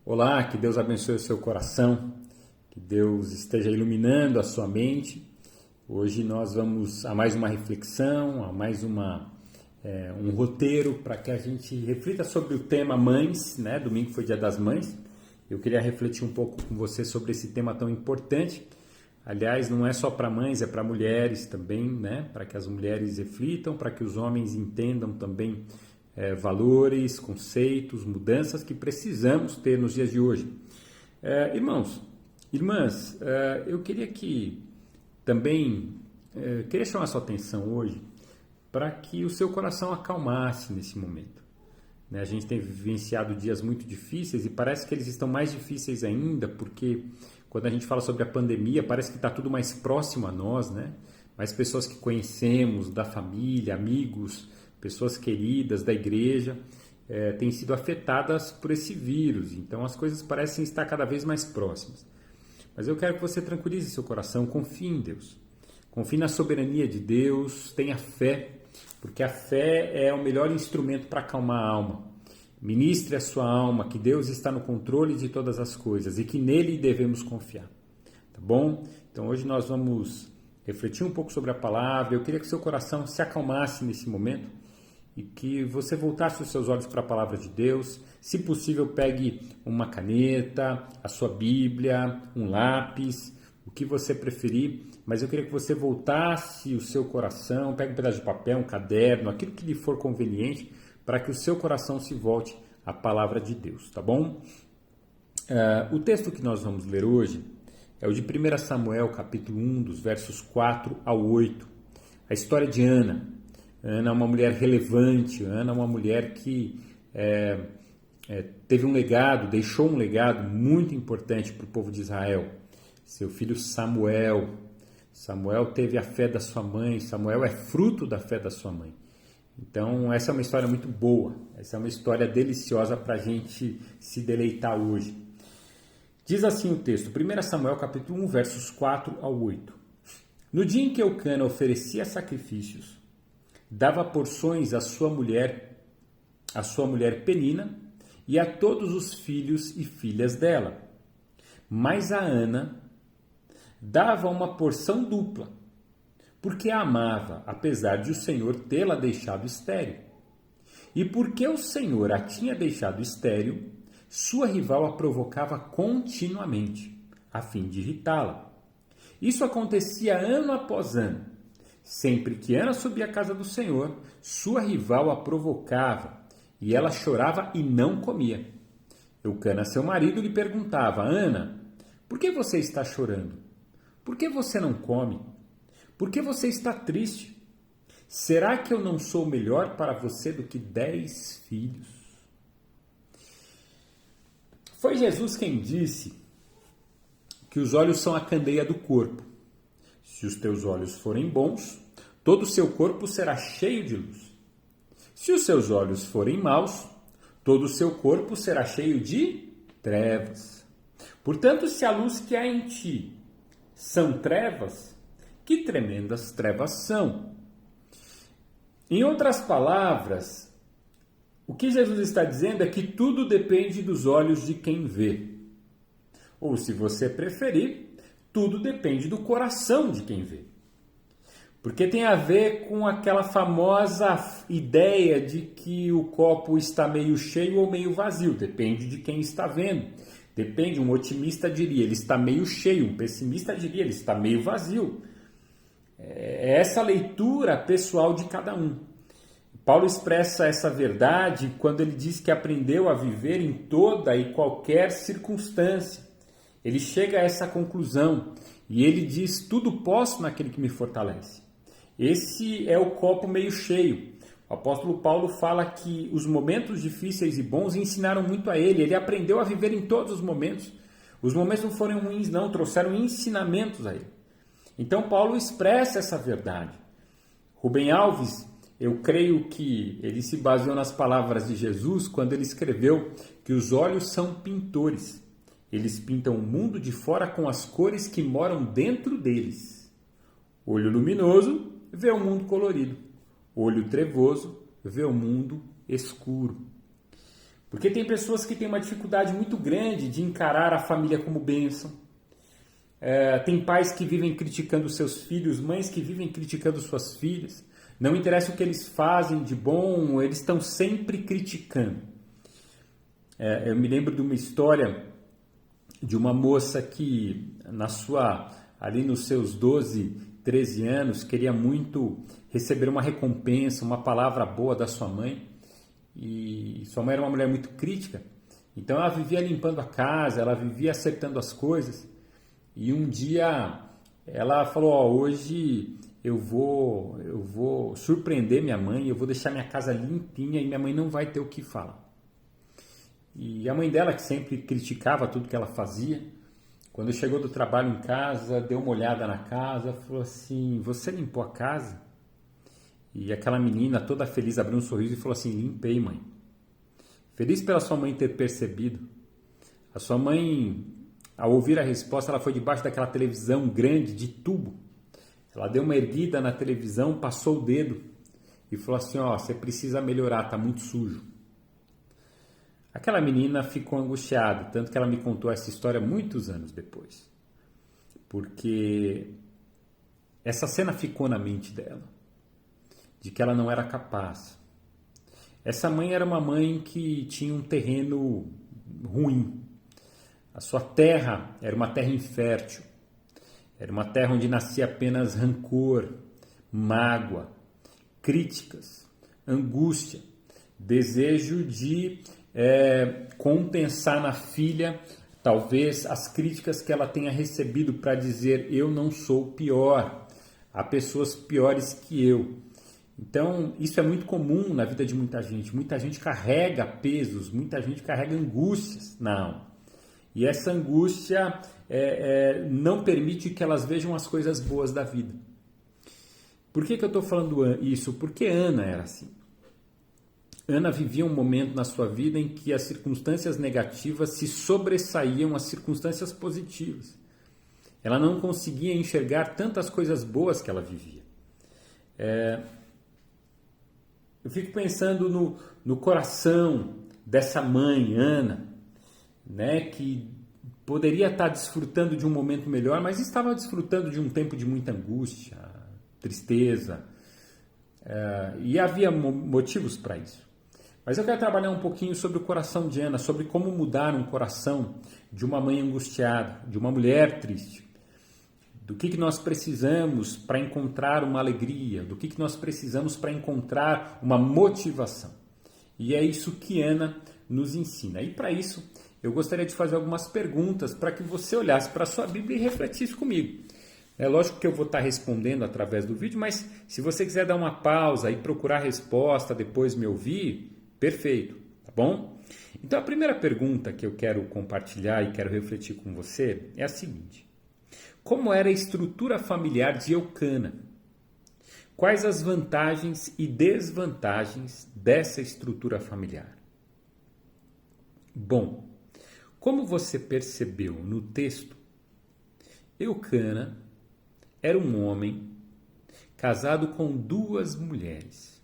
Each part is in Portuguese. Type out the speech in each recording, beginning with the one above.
Olá, que Deus abençoe o seu coração, que Deus esteja iluminando a sua mente. Hoje nós vamos a mais uma reflexão, a mais um roteiro para que a gente reflita sobre o tema mães, né? Domingo foi Dia das Mães. Eu queria refletir um pouco com você sobre esse tema tão importante. Aliás, não é só para mães, é para mulheres também, né? Para que as mulheres reflitam, para que os homens entendam também valores, conceitos, mudanças que precisamos ter nos dias de hoje. Irmãos, irmãs, eu queria queria chamar a sua atenção hoje para que o seu coração acalmasse nesse momento. A gente tem vivenciado dias muito difíceis e parece que eles estão mais difíceis ainda, porque quando a gente fala sobre a pandemia, parece que está tudo mais próximo a nós, né? Mais pessoas que conhecemos, da família, amigos, pessoas queridas da igreja, têm sido afetadas por esse vírus. Então as coisas parecem estar cada vez mais próximas. Mas eu quero que você tranquilize seu coração, confie em Deus. Confie na soberania de Deus, tenha fé, porque a fé é o melhor instrumento para acalmar a alma. Ministre a sua alma, que Deus está no controle de todas as coisas e que nele devemos confiar. Tá bom? Então hoje nós vamos refletir um pouco sobre a palavra. Eu queria que seu coração se acalmasse nesse momento e que você voltasse os seus olhos para a palavra de Deus. Se possível, pegue uma caneta, a sua Bíblia, um lápis, o que você preferir, mas eu queria que você voltasse o seu coração, pegue um pedaço de papel, um caderno, aquilo que lhe for conveniente, para que o seu coração se volte à palavra de Deus, tá bom? O texto que nós vamos ler hoje é o de 1 Samuel, capítulo 1, dos versos 4 ao 8. A história de Ana. Ana é uma mulher relevante, Ana é uma mulher que teve um legado, deixou um legado muito importante para o povo de Israel. Seu filho Samuel teve a fé da sua mãe, Samuel é fruto da fé da sua mãe. Então essa é uma história muito boa, essa é uma história deliciosa para a gente se deleitar hoje. Diz assim o texto, 1 Samuel capítulo 1, versos 4 ao 8. No dia em que Eucana oferecia sacrifícios, dava porções à sua mulher Penina e a todos os filhos e filhas dela. Mas a Ana dava uma porção dupla, porque a amava, apesar de o Senhor tê-la deixado estéril. E porque o Senhor a tinha deixado estéril, sua rival a provocava continuamente, a fim de irritá-la. Isso acontecia ano após ano. Sempre que Ana subia à casa do Senhor, sua rival a provocava, e ela chorava e não comia. Eucana, seu marido, lhe perguntava, Ana, por que você está chorando? Por que você não come? Por que você está triste? Será que eu não sou melhor para você do que 10 filhos? Foi Jesus quem disse que os olhos são a candeia do corpo. Se os teus olhos forem bons, todo o seu corpo será cheio de luz. Se os seus olhos forem maus, todo o seu corpo será cheio de trevas. Portanto, se a luz que há em ti são trevas, que tremendas trevas são. Em outras palavras, o que Jesus está dizendo é que tudo depende dos olhos de quem vê. Ou, se você preferir, tudo depende do coração de quem vê. Porque tem a ver com aquela famosa ideia de que o copo está meio cheio ou meio vazio. Depende de quem está vendo. Depende, um otimista diria, ele está meio cheio. Um pessimista diria, ele está meio vazio. É essa leitura pessoal de cada um. Paulo expressa essa verdade quando ele diz que aprendeu a viver em toda e qualquer circunstância. Ele chega a essa conclusão e ele diz, tudo posso naquele que me fortalece. Esse é o copo meio cheio. O apóstolo Paulo fala que os momentos difíceis e bons ensinaram muito a ele. Ele aprendeu a viver em todos os momentos. Os momentos não foram ruins, não, trouxeram ensinamentos a ele. Então Paulo expressa essa verdade. Rubem Alves, eu creio que ele se baseou nas palavras de Jesus quando ele escreveu que os olhos são pintores. Eles pintam o mundo de fora com as cores que moram dentro deles. Olho luminoso vê o mundo colorido. Olho trevoso vê o mundo escuro. Porque tem pessoas que têm uma dificuldade muito grande de encarar a família como bênção. Tem pais que vivem criticando seus filhos, mães que vivem criticando suas filhas. Não interessa o que eles fazem de bom, eles estão sempre criticando. Eu me lembro de uma história de uma moça que ali nos seus 12, 13 anos, queria muito receber uma recompensa, uma palavra boa da sua mãe. E sua mãe era uma mulher muito crítica, então ela vivia limpando a casa, ela vivia acertando as coisas. E um dia ela falou: hoje eu vou surpreender minha mãe, eu vou deixar minha casa limpinha e minha mãe não vai ter o que falar. E a mãe dela, que sempre criticava tudo que ela fazia, quando chegou do trabalho em casa, deu uma olhada na casa, falou assim: você limpou a casa? E aquela menina toda feliz abriu um sorriso e falou assim: limpei, mãe. Feliz pela sua mãe ter percebido. A sua mãe, ao ouvir a resposta, ela foi debaixo daquela televisão grande de tubo. Ela deu uma erguida na televisão, passou o dedo e falou assim: você precisa melhorar, tá muito sujo. Aquela menina ficou angustiada, tanto que ela me contou essa história muitos anos depois. Porque essa cena ficou na mente dela, de que ela não era capaz. Essa mãe era uma mãe que tinha um terreno ruim. A sua terra era uma terra infértil. Era uma terra onde nascia apenas rancor, mágoa, críticas, angústia, desejo de compensar na filha talvez as críticas que ela tenha recebido para dizer: eu não sou pior, há pessoas piores que eu. Então, isso é muito comum na vida de muita gente. Muita gente carrega pesos, muita gente carrega angústias na alma. E essa angústia não permite que elas vejam as coisas boas da vida. Por que eu estou falando isso? Porque Ana era assim. Ana vivia um momento na sua vida em que as circunstâncias negativas se sobressaíam às circunstâncias positivas. Ela não conseguia enxergar tantas coisas boas que ela vivia. Eu fico pensando no coração dessa mãe, Ana, né, que poderia estar desfrutando de um momento melhor, mas estava desfrutando de um tempo de muita angústia, tristeza, e havia motivos para isso. Mas eu quero trabalhar um pouquinho sobre o coração de Ana, sobre como mudar um coração de uma mãe angustiada, de uma mulher triste. Do que nós precisamos para encontrar uma alegria, do que nós precisamos para encontrar uma motivação. E é isso que Ana nos ensina. E para isso, eu gostaria de fazer algumas perguntas para que você olhasse para a sua Bíblia e refletisse comigo. É lógico que eu vou estar respondendo através do vídeo, mas se você quiser dar uma pausa e procurar a resposta, depois me ouvir, perfeito, tá bom? Então a primeira pergunta que eu quero compartilhar e quero refletir com você é a seguinte: como era a estrutura familiar de Eucana? Quais as vantagens e desvantagens dessa estrutura familiar? Bom, como você percebeu no texto, Eucana era um homem casado com 2 mulheres.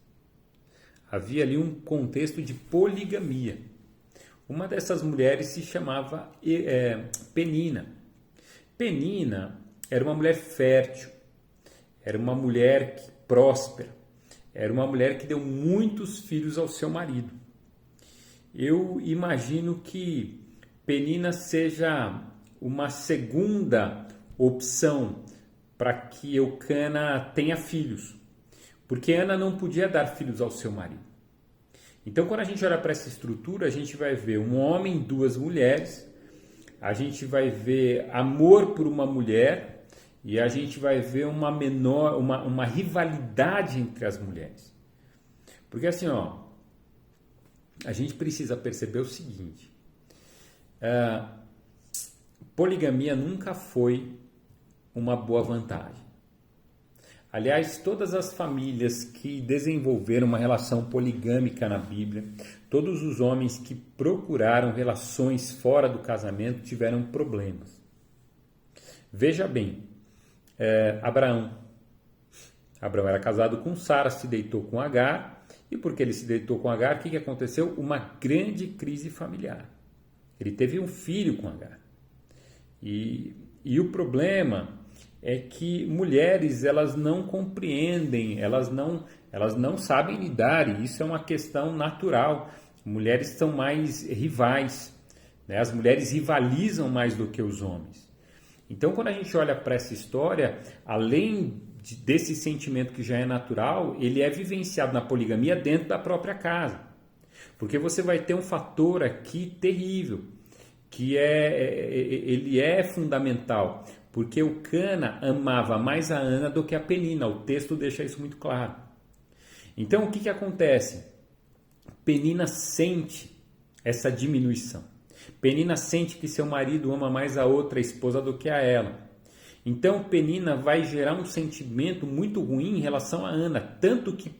Havia ali um contexto de poligamia. Uma dessas mulheres se chamava Penina. Penina era uma mulher fértil, era uma mulher próspera, era uma mulher que deu muitos filhos ao seu marido. Eu imagino que Penina seja uma segunda opção para que Eucana tenha filhos, porque Ana não podia dar filhos ao seu marido. Então, quando a gente olha para essa estrutura, a gente vai ver um homem, 2 mulheres, a gente vai ver amor por uma mulher e a gente vai ver uma rivalidade entre as mulheres. Porque assim, a gente precisa perceber o seguinte: poligamia nunca foi uma boa vantagem. Aliás, todas as famílias que desenvolveram uma relação poligâmica na Bíblia, todos os homens que procuraram relações fora do casamento tiveram problemas. Veja bem, Abraão era casado com Sara, se deitou com Agar E porque ele se deitou com Agar, o que aconteceu? Uma grande crise familiar. Ele teve um filho com Agar. E o problema é que mulheres, elas não compreendem, elas não sabem lidar, e isso é uma questão natural. Mulheres são mais rivais, né? As mulheres rivalizam mais do que os homens. Então, quando a gente olha para essa história, além desse sentimento que já é natural, ele é vivenciado na poligamia dentro da própria casa. Porque você vai ter um fator aqui terrível, que ele é fundamental, porque o Cana amava mais a Ana do que a Penina. O texto deixa isso muito claro. Então, o que acontece? Penina sente essa diminuição. Penina sente que seu marido ama mais a outra esposa do que a ela. Então, Penina vai gerar um sentimento muito ruim em relação a Ana. Tanto que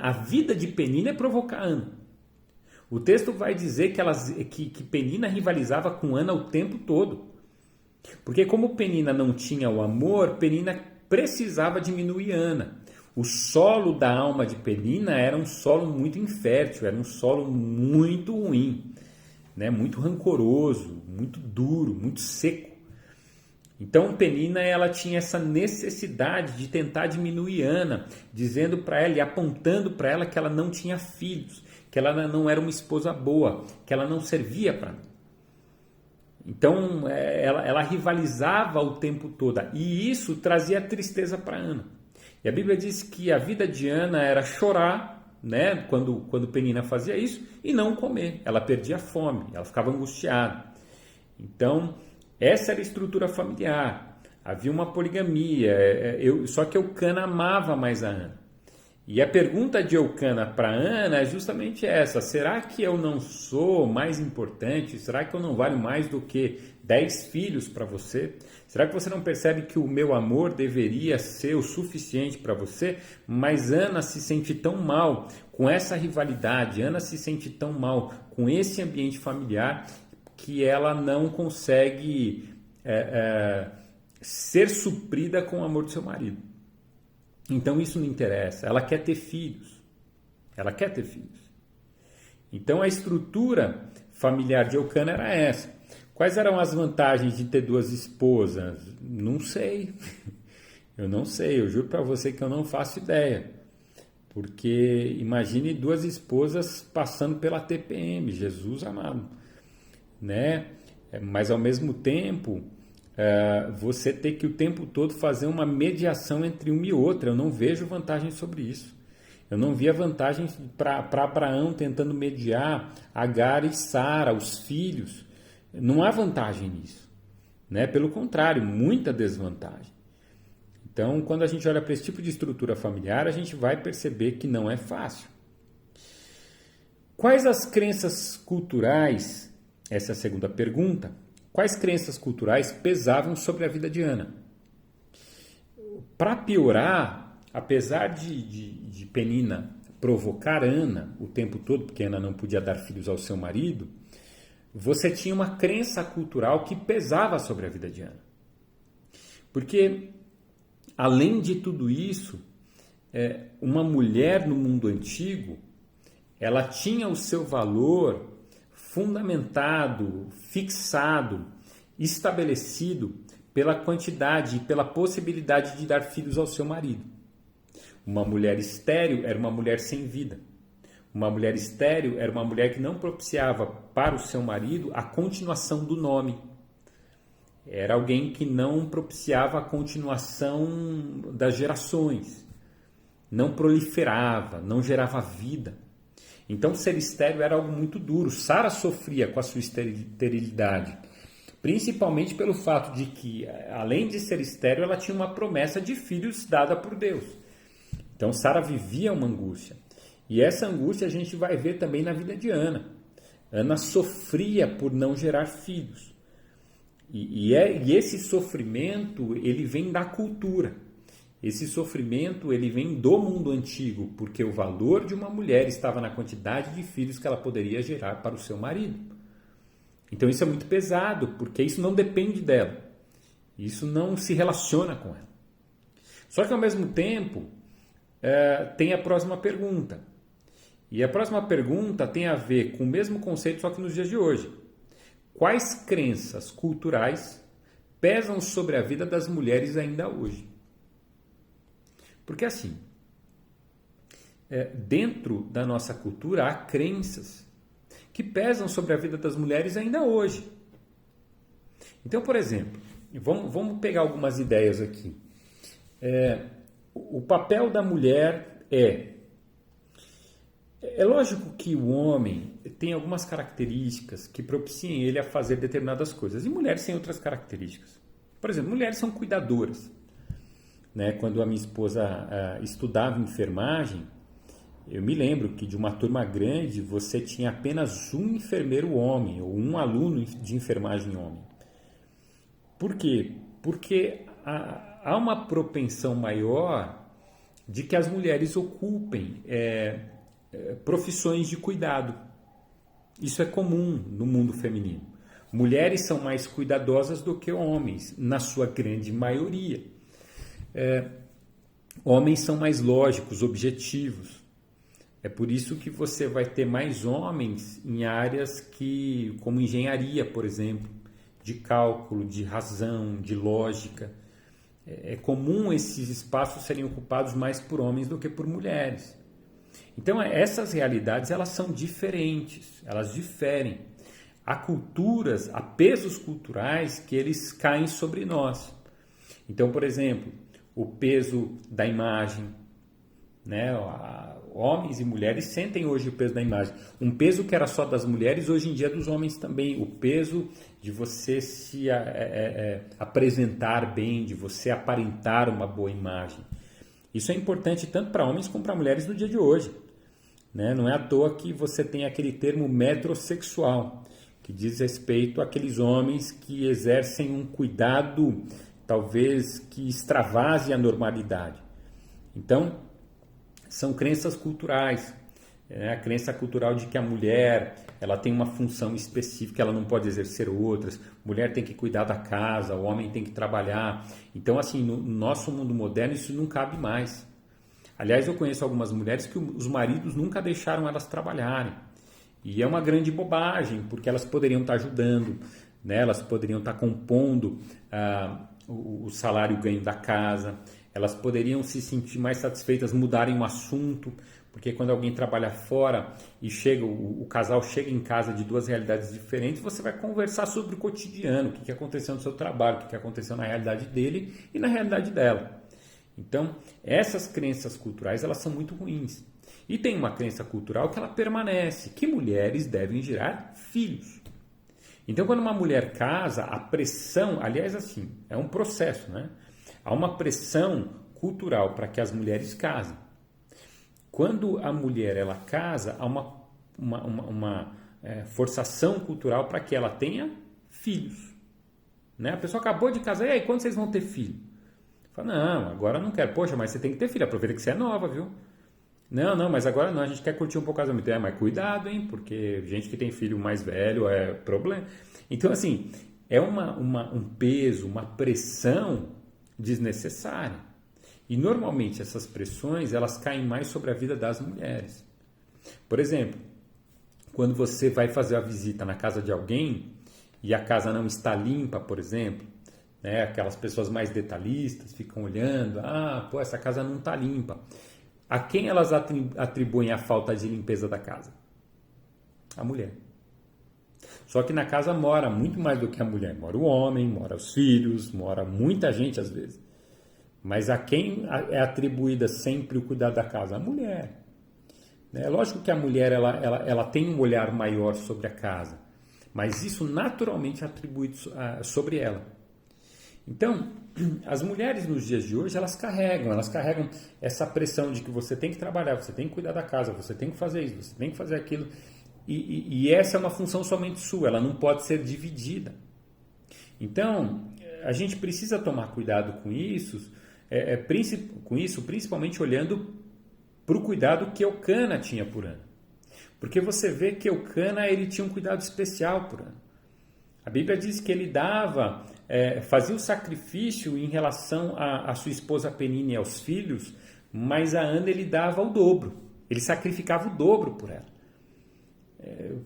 a vida de Penina é provocar Ana. O texto vai dizer que Penina rivalizava com Ana o tempo todo. Porque como Penina não tinha o amor, Penina precisava diminuir Ana. O solo da alma de Penina era um solo muito infértil, era um solo muito ruim, né? Muito rancoroso, muito duro, muito seco. Então Penina, ela tinha essa necessidade de tentar diminuir Ana, dizendo para ela e apontando para ela que ela não tinha filhos, que ela não era uma esposa boa, que ela não servia para mim. Então ela rivalizava o tempo todo, e isso trazia tristeza para Ana. E a Bíblia diz que a vida de Ana era chorar, né, quando Penina fazia isso, e não comer. Ela perdia fome, ela ficava angustiada. Então, essa era a estrutura familiar. Havia uma poligamia, só que Eucana amava mais a Ana. E a pergunta de Eucana para Ana é justamente essa: será que eu não sou mais importante? Será que eu não valho mais do que 10 filhos para você? Será que você não percebe que o meu amor deveria ser o suficiente para você? Mas Ana se sente tão mal com essa rivalidade, Ana se sente tão mal com esse ambiente familiar, que ela não consegue ser suprida com o amor do seu marido. Então isso não interessa, ela quer ter filhos. Ela quer ter filhos. Então a estrutura familiar de Eucana era essa. Quais eram as vantagens de ter duas esposas? Não sei. Eu não sei, eu juro para você que eu não faço ideia. Porque imagine duas esposas passando pela TPM, Jesus amado, né? Mas ao mesmo tempo, você ter que o tempo todo fazer uma mediação entre uma e outra. Eu não vejo vantagem sobre isso. Eu não via vantagem para Abraão tentando mediar Agar e Sara, os filhos. Não há vantagem nisso, né? Pelo contrário, muita desvantagem. Então, quando a gente olha para esse tipo de estrutura familiar, a gente vai perceber que não é fácil. Quais as crenças culturais, essa é a segunda pergunta, quais crenças culturais pesavam sobre a vida de Ana? Para piorar, apesar de Penina provocar Ana o tempo todo, porque Ana não podia dar filhos ao seu marido, você tinha uma crença cultural que pesava sobre a vida de Ana. Porque, além de tudo isso, uma mulher no mundo antigo, ela tinha o seu valor fundamentado, fixado, estabelecido pela quantidade e pela possibilidade de dar filhos ao seu marido. Uma mulher estéril era uma mulher sem vida. Uma mulher estéril era uma mulher que não propiciava para o seu marido a continuação do nome. Era alguém que não propiciava a continuação das gerações. Não proliferava, não gerava vida. Então, ser estéril era algo muito duro. Sara sofria com a sua esterilidade, principalmente pelo fato de que, além de ser estéril, ela tinha uma promessa de filhos dada por Deus. Então, Sara vivia uma angústia. E essa angústia a gente vai ver também na vida de Ana. Ana sofria por não gerar filhos. E esse sofrimento, ele vem da cultura. Esse sofrimento, ele vem do mundo antigo, porque o valor de uma mulher estava na quantidade de filhos que ela poderia gerar para o seu marido. Então isso é muito pesado, porque isso não depende dela. Isso não se relaciona com ela. Só que ao mesmo tempo, tem a próxima pergunta. E a próxima pergunta tem a ver com o mesmo conceito, só que nos dias de hoje. Quais crenças culturais pesam sobre a vida das mulheres ainda hoje? Porque assim, dentro da nossa cultura há crenças que pesam sobre a vida das mulheres ainda hoje. Então, por exemplo, vamos pegar algumas ideias aqui. O papel da mulher é lógico que o homem tem algumas características que propiciem ele a fazer determinadas coisas, e mulheres têm outras características. Por exemplo, mulheres são cuidadoras. Né? Quando a minha esposa estudava enfermagem, eu me lembro que de uma turma grande você tinha apenas um enfermeiro homem, ou um aluno de enfermagem homem. Por quê? Porque há uma propensão maior de que as mulheres ocupem profissões de cuidado. Isso é comum no mundo feminino. Mulheres são mais cuidadosas do que homens, na sua grande maioria. Homens são mais lógicos, objetivos. É por isso que você vai ter mais homens em áreas como engenharia, por exemplo, de cálculo, de razão, de lógica. É comum esses espaços serem ocupados mais por homens do que por mulheres. Então, essas realidades elas são diferentes, elas diferem. Há culturas, há pesos culturais que eles caem sobre nós. Então, por exemplo, o peso da imagem, né? Homens e mulheres sentem hoje o peso da imagem. Um peso que era só das mulheres, hoje em dia é dos homens também. O peso de você se apresentar bem, de você aparentar uma boa imagem. Isso é importante tanto para homens como para mulheres no dia de hoje. Né? Não é à toa que você tem aquele termo metrosexual, que diz respeito àqueles homens que exercem um cuidado, talvez, que extravase a normalidade. Então, são crenças culturais. A crença cultural de que a mulher ela tem uma função específica, ela não pode exercer outras. Mulher tem que cuidar da casa, o homem tem que trabalhar. Então, assim, no nosso mundo moderno, isso não cabe mais. Aliás, eu conheço algumas mulheres que os maridos nunca deixaram elas trabalharem. E é uma grande bobagem, porque elas poderiam estar ajudando, né? Elas poderiam estar compondo o salário ganho da casa, elas poderiam se sentir mais satisfeitas, mudarem o assunto, porque quando alguém trabalha fora e o casal chega em casa de duas realidades diferentes, você vai conversar sobre o cotidiano, o que aconteceu no seu trabalho, o que aconteceu na realidade dele e na realidade dela. Então, essas crenças culturais, elas são muito ruins. E tem uma crença cultural que ela permanece, que mulheres devem gerar filhos. Então, quando uma mulher casa, a pressão, aliás, assim, é um processo, né? Há uma pressão cultural para que as mulheres casem. Quando a mulher ela casa, há uma forçação cultural para que ela tenha filhos. Né? A pessoa acabou de casar, e aí, quando vocês vão ter filho? Fala, não, agora não quero. Poxa, mas você tem que ter filho, aproveita que você é nova, viu? Não, mas agora não, a gente quer curtir um pouco o casamento. Mas cuidado, hein, porque gente que tem filho mais velho é problema. Então, assim, é um peso, uma pressão desnecessária. E, normalmente, essas pressões, elas caem mais sobre a vida das mulheres. Por exemplo, quando você vai fazer a visita na casa de alguém e a casa não está limpa, por exemplo, né, aquelas pessoas mais detalhistas ficam olhando, essa casa não está limpa. A quem elas atribuem a falta de limpeza da casa? A mulher. Só que na casa mora muito mais do que a mulher. Mora o homem, mora os filhos, mora muita gente às vezes. Mas a quem é atribuída sempre o cuidado da casa? A mulher. É lógico que a mulher ela tem um olhar maior sobre a casa, mas isso naturalmente é atribuído sobre ela. Então, as mulheres nos dias de hoje, elas carregam essa pressão de que você tem que trabalhar, você tem que cuidar da casa, você tem que fazer isso, você tem que fazer aquilo. E essa é uma função somente sua, ela não pode ser dividida. Então, a gente precisa tomar cuidado com isso, principalmente olhando para o cuidado que Eucana tinha por Ana. Porque você vê que Eucana ele tinha um cuidado especial por Ana. A Bíblia diz que ele fazia o sacrifício em relação à sua esposa Penina e aos filhos, mas a Ana ele dava o dobro. Ele sacrificava o dobro por ela.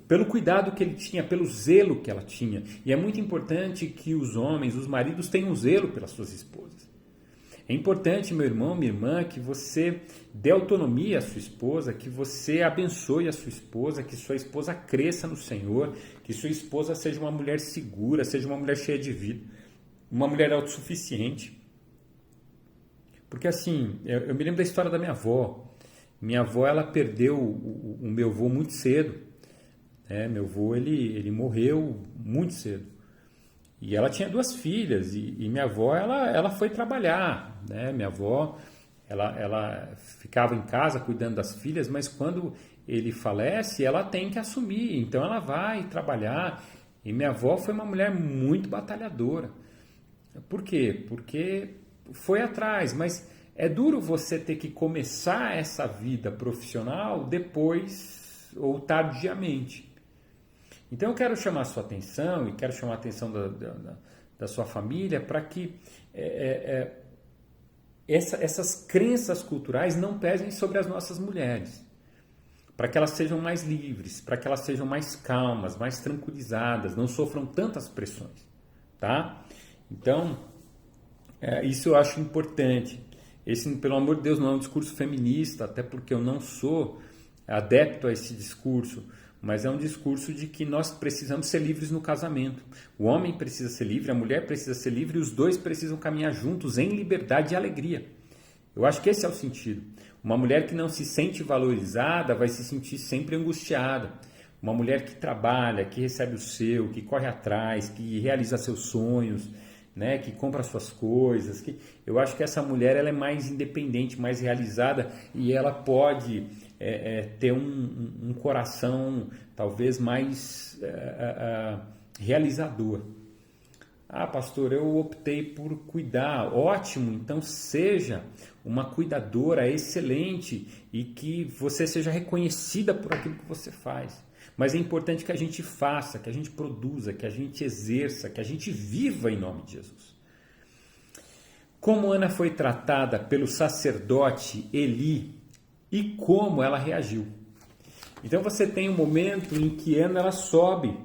Pelo cuidado que ele tinha, pelo zelo que ela tinha. E é muito importante que os homens, os maridos, tenham zelo pelas suas esposas. É importante, meu irmão, minha irmã, que você dê autonomia à sua esposa, que você abençoe a sua esposa, que sua esposa cresça no Senhor, que sua esposa seja uma mulher segura, seja uma mulher cheia de vida, uma mulher autossuficiente. Porque assim, eu me lembro da história da minha avó. Minha avó, ela perdeu o meu avô muito cedo. Meu avô, ele morreu muito cedo. E ela tinha 2 filhas, e minha avó, ela foi trabalhar, né? Minha avó, ela ficava em casa cuidando das filhas, mas quando ele falece, ela tem que assumir, então ela vai trabalhar. E minha avó foi uma mulher muito batalhadora. Por quê? Porque foi atrás, mas é duro você ter que começar essa vida profissional depois ou tardiamente. Então eu quero chamar a sua atenção e quero chamar a atenção da sua família para que essas crenças culturais não pesem sobre as nossas mulheres, para que elas sejam mais livres, para que elas sejam mais calmas, mais tranquilizadas, não sofram tantas pressões, tá? Então, isso eu acho importante. Esse, pelo amor de Deus, não é um discurso feminista, até porque eu não sou adepto a esse discurso, mas é um discurso de que nós precisamos ser livres no casamento. O homem precisa ser livre, a mulher precisa ser livre e os dois precisam caminhar juntos em liberdade e alegria. Eu acho que esse é o sentido. Uma mulher que não se sente valorizada vai se sentir sempre angustiada. Uma mulher que trabalha, que recebe o seu, que corre atrás, que realiza seus sonhos, né, que compra suas coisas. Eu acho que essa mulher ela é mais independente, mais realizada e ela pode ter um coração talvez mais realizador. Ah, pastor, eu optei por cuidar. Ótimo, então seja uma cuidadora excelente e que você seja reconhecida por aquilo que você faz. Mas é importante que a gente faça, que a gente produza, que a gente exerça, que a gente viva em nome de Jesus. Como Ana foi tratada pelo sacerdote Eli e como ela reagiu. Então você tem um momento em que Ana ela sobe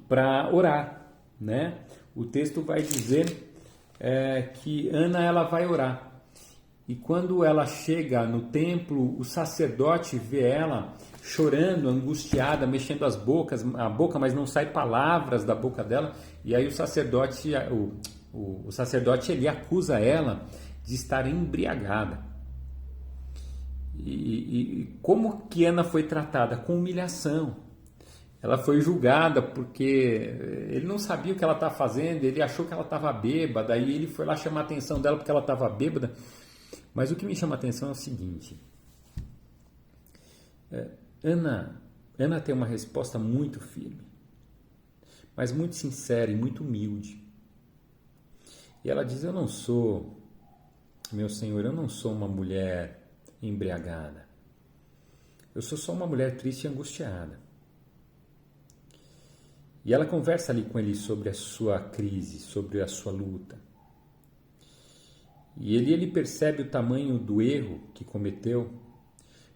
para orar, né? O texto vai dizer que Ana ela vai orar. E quando ela chega no templo, o sacerdote vê ela chorando, angustiada, mexendo a boca, mas não sai palavras da boca dela. E aí o sacerdote ele acusa ela de estar embriagada. E como que Ana foi tratada? Com humilhação. Ela foi julgada porque ele não sabia o que ela estava fazendo, ele achou que ela estava bêbada, aí ele foi lá chamar a atenção dela porque ela estava bêbada. Mas o que me chama a atenção é o seguinte: Ana tem uma resposta muito firme, mas muito sincera e muito humilde. E ela diz: eu não sou, meu Senhor, eu não sou uma mulher embriagada. Eu sou só uma mulher triste e angustiada. E ela conversa ali com ele sobre a sua crise, sobre a sua luta. E ele percebe o tamanho do erro que cometeu,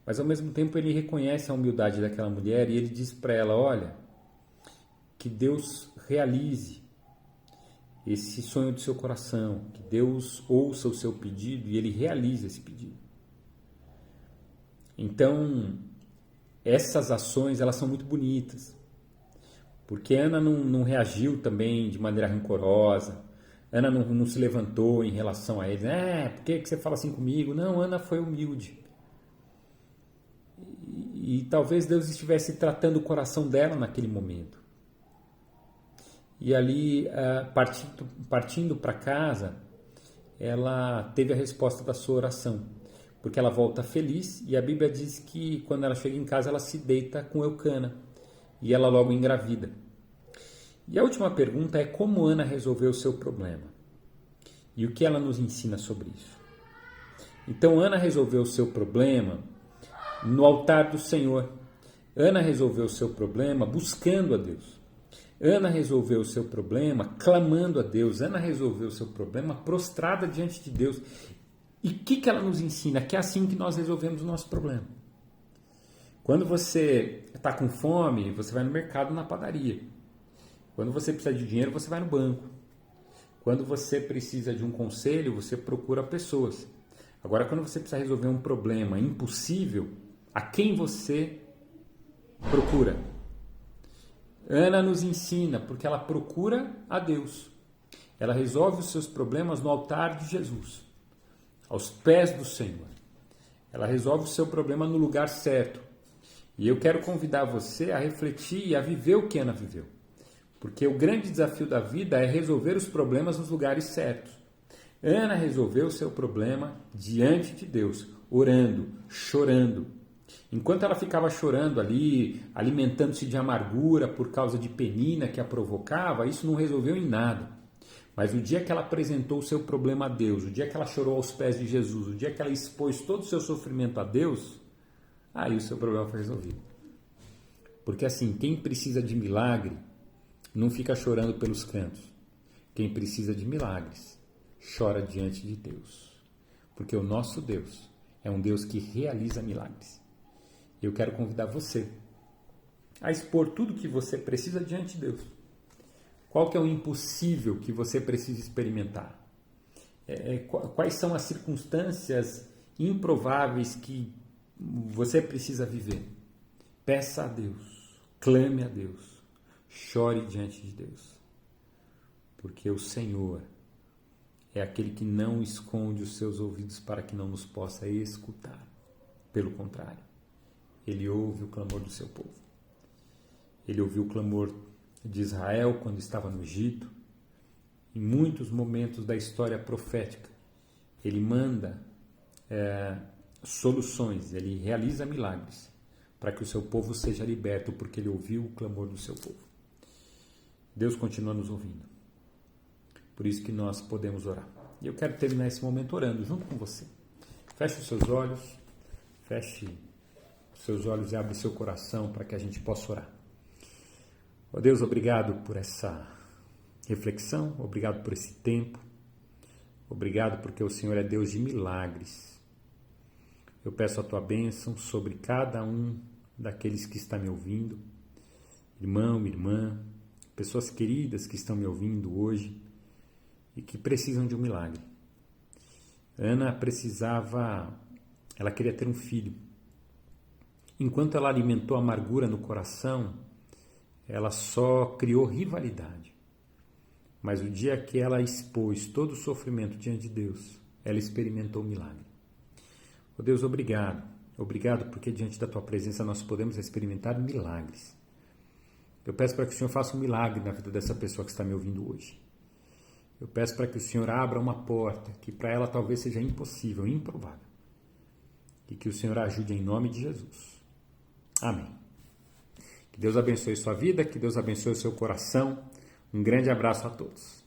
mas ao mesmo tempo ele reconhece a humildade daquela mulher e ele diz para ela: olha, que Deus realize esse sonho do seu coração, que Deus ouça o seu pedido e ele realize esse pedido. Então, essas ações elas são muito bonitas, porque Ana não reagiu também de maneira rancorosa. Ana não se levantou em relação a ele. Por que você fala assim comigo? Não, Ana foi humilde. E talvez Deus estivesse tratando o coração dela naquele momento. E ali, partindo para casa, ela teve a resposta da sua oração. Porque ela volta feliz e a Bíblia diz que quando ela chega em casa, ela se deita com Eucana. E ela logo engravida. E a última pergunta é: como Ana resolveu o seu problema? E o que ela nos ensina sobre isso? Então, Ana resolveu o seu problema no altar do Senhor. Ana resolveu o seu problema buscando a Deus. Ana resolveu o seu problema clamando a Deus. Ana resolveu o seu problema prostrada diante de Deus. E o que ela nos ensina? Que é assim que nós resolvemos o nosso problema. Quando você está com fome, você vai no mercado, na padaria. Quando você precisa de dinheiro, você vai no banco. Quando você precisa de um conselho, você procura pessoas. Agora, quando você precisa resolver um problema impossível, a quem você procura? Ana nos ensina, porque ela procura a Deus. Ela resolve os seus problemas no altar de Jesus, aos pés do Senhor. Ela resolve o seu problema no lugar certo. E eu quero convidar você a refletir e a viver o que Ana viveu. Porque o grande desafio da vida é resolver os problemas nos lugares certos. Ana resolveu o seu problema diante de Deus, orando, chorando. Enquanto ela ficava chorando ali, alimentando-se de amargura por causa de Penina que a provocava, isso não resolveu em nada. Mas o dia que ela apresentou o seu problema a Deus, o dia que ela chorou aos pés de Jesus, o dia que ela expôs todo o seu sofrimento a Deus, aí o seu problema foi resolvido. Porque assim, quem precisa de milagre não fica chorando pelos cantos. Quem precisa de milagres chora diante de Deus. Porque o nosso Deus é um Deus que realiza milagres. Eu quero convidar você a expor tudo que você precisa diante de Deus. Qual que é o impossível que você precisa experimentar? Quais são as circunstâncias improváveis que você precisa viver? Peça a Deus, clame a Deus, chore diante de Deus. Porque o Senhor é aquele que não esconde os seus ouvidos para que não nos possa escutar. Pelo contrário, Ele ouve o clamor do seu povo. Ele ouviu o clamor de Israel quando estava no Egito. Em muitos momentos da história profética, Ele manda soluções, Ele realiza milagres para que o seu povo seja liberto, porque Ele ouviu o clamor do seu povo. Deus continua nos ouvindo. Por isso que nós podemos orar. E eu quero terminar esse momento orando junto com você. Feche os seus olhos, feche os seus olhos e abre seu coração para que a gente possa orar. Ó Deus, obrigado por essa reflexão, obrigado por esse tempo, obrigado porque o Senhor é Deus de milagres. Eu peço a Tua bênção sobre cada um daqueles que está me ouvindo, irmão, irmã, pessoas queridas que estão me ouvindo hoje e que precisam de um milagre. Ana ela queria ter um filho. Enquanto ela alimentou amargura no coração, ela só criou rivalidade. Mas o dia que ela expôs todo o sofrimento diante de Deus, ela experimentou o milagre. Oh Deus, obrigado. Obrigado porque diante da Tua presença nós podemos experimentar milagres. Eu peço para que o Senhor faça um milagre na vida dessa pessoa que está me ouvindo hoje. Eu peço para que o Senhor abra uma porta que para ela talvez seja impossível, improvável. E que o Senhor ajude em nome de Jesus. Amém. Que Deus abençoe sua vida, que Deus abençoe o seu coração. Um grande abraço a todos.